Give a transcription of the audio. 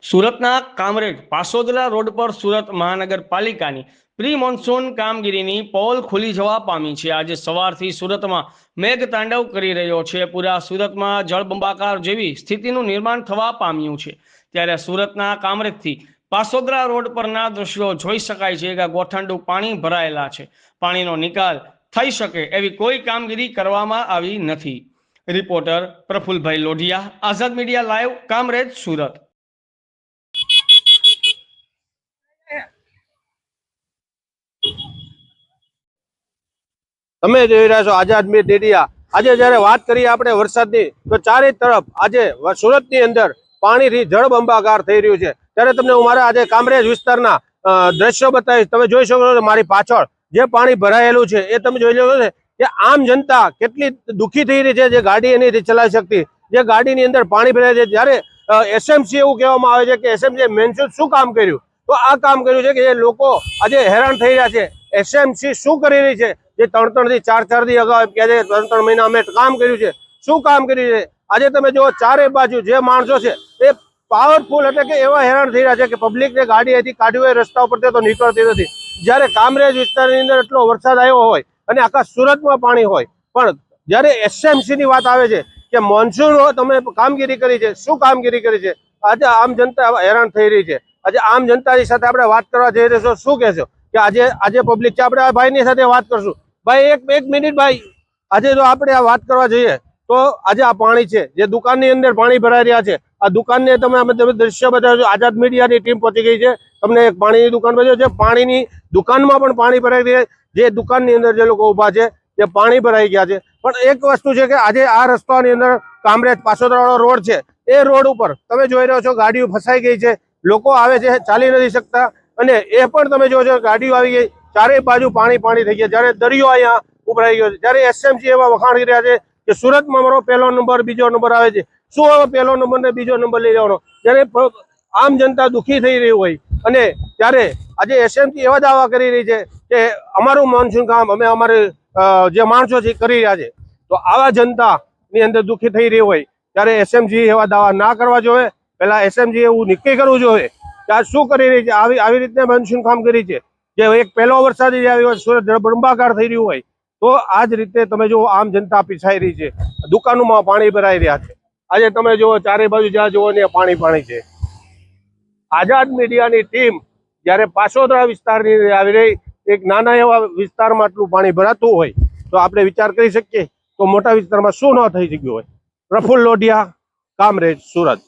સુરતના કામરેજ પાસોદરા રોડ પર સુરત મહાનગરપાલિકાની પ્રી મોન્સૂન કામગીરીની પોલ ખુલી જવા પામી છે। આજે સવારથી સુરતમાં મેઘ તાંડવ કરી રહ્યો છે। પૂરા સુરતમાં જળબંબાકાર જેવી સ્થિતિનું નિર્માણ થવા પામ્યું છે। ત્યારે સુરતના કામરેજથી પાસોદરા રોડ પરના દ્રશ્યો જોઈ શકાય છે કે ગોઠણનું પાણી ભરાયેલા છે। પાણીનો નિકાલ થઈ શકે એવી કોઈ કામગીરી કરવામાં આવી નથી। રિપોર્ટર પ્રફુલભાઈ લોઢિયા, આઝાદ મીડિયા લાઈવ, કામરેજ, સુરત। તમે જોઈ રહ્યા છો આઝાદ મીડિયા। આજે જ્યારે વાત કરીએ આપણે વરસાદની, તો ચારે તરફ આજે સુરતની અંદર પાણીથી જળબંબાકાર થઈ રહ્યું છે। ત્યારે તમને હું મારા આજે કામરેજ વિસ્તારના દ્રશ્યો બતાવીશ। તમે જોઈ શકો છો મારી પાછળ જે પાણી ભરાયેલું છે એ તમે જોઈ લો છો કે આમ જનતા કેટલી દુઃખી થઈ રહી છે, જે ગાડી નથી ચલાવી શકતી, જે ગાડીની અંદર પાણી ભરાય છે। જ્યારે એસએમસી એવું કહેવામાં આવે છે કે એસએમસી મેન્શન શું કામ કર્યું, તો આ કામ કર્યું છે કે જે લોકો આજે હેરાન થઈ રહ્યા છે। એસએમસી શું કરી રહી છે, જે 3 થી 4 દી અગાઉ કહે છે 3 મહિના અમે કામ કર્યું છે, શું કામ કર્યું છે। આજે તમે જો ચારે બાજુ જે માણસો છે એ પાવરફુલ એટલે કે એવા હેરાન થઈ રહ્યા છે કે પબ્લિકને ગાડી અહીંથી કાઢવી હોય રસ્તા ઉપર તો નીકળતી નથી। જ્યારે કામરેજ વિસ્તારની અંદર એટલો વરસાદ આવ્યો હોય અને આખા સુરતમાં પાણી હોય, પણ જ્યારે એસએમસી ની વાત આવે છે કે મોન્સૂન તમે કામગીરી કરી છે, શું કામગીરી કરી છે। આજે આમ જનતા હેરાન થઈ રહી છે। આજે આમ જનતાની સાથે આપણે વાત કરવા જઈ રહ્યા છો, શું કહેશો કે આજે પબ્લિક છે? આપણે આ ભાઈની સાથે વાત કરશું। ભાઈ એક મિનિટ ભાઈ, આજે જો આપણે આ વાત કરવા જઈએ તો આજે આ પાણી છે જે દુકાનની અંદર પાણી ભરાઈ રહ્યા છે, આ દુકાનને તમે દ્રશ્ય બતાવ્યો છો। આઝાદ મીડિયાની ટીમ પહોંચી ગઈ છે, તમને એક પાણીની દુકાન બતાવ્યો છે। પાણીની દુકાનમાં પણ પાણી ભરાઈ રહ્યા છે, જે દુકાનની અંદર જે લોકો ઉભા છે તે પાણી ભરાઈ ગયા છે। પણ એક વસ્તુ છે કે આજે આ રસ્તાની અંદર કામરેજ પાસોદરા રોડ છે, એ રોડ ઉપર તમે જોઈ રહ્યો છો ગાડીઓ ફસાઈ ગઈ છે, લોકો આવે છે ચાલી નથી શકતા, અને એ પણ તમે જોવો છો ગાડીઓ આવી ગઈ, ચારે બાજુ પાણી થઈ ગયા। જ્યારે દરિયો અહીંયા ઉભરાઈ ગયો છે, ત્યારે એસએમસી એવા વખાણ કરી રહ્યા છે કે સુરતમાં મારો પહેલો નંબર બીજો નંબર આવે છે, શું હવે પહેલો નંબર ને બીજો નંબર લઈ લેવાનો? જ્યારે આમ જનતા દુઃખી થઈ રહી હોય અને ત્યારે આજે એસએમસી એવા દાવા કરી રહી છે કે અમારું મોન્સૂન કામ અમે અમારે જે માણસો છે કરી રહ્યા છે। તો આવા જનતાની અંદર દુઃખી થઈ રહી હોય ત્યારે એસએમસી એવા દાવા ના કરવા જોઈએ। પહેલા એસએમસી એવું નક્કી કરવું જોઈએ કે આ શું કરી રહી છે, આવી રીતે મોન્સૂન કામ કરી છે। જે એક પહેલો વરસાદ આવ્યો હોય, સુરત જળબંબાકાર થઈ રહ્યું હોય, તો આ જ રીતે તમે જુઓ આમ જનતા પીછાઈ રહી છે, દુકાનોમાં પાણી ભરાઈ રહ્યા છે। આજે તમે જુઓ ચારે બાજુ જ્યાં જુઓ ને પાણી છે। આઝાદ મીડિયાની ટીમ જ્યારે પાસોદરા વિસ્તારની આવી રહી, એક નાના એવા વિસ્તારમાં આટલું પાણી ભરાતું હોય તો આપણે વિચાર કરી શકીએ તો મોટા વિસ્તારમાં શું ન થઈ શક્યું હોય। પ્રફુલ્લ લોઢિયા, કામરેજ, સુરત।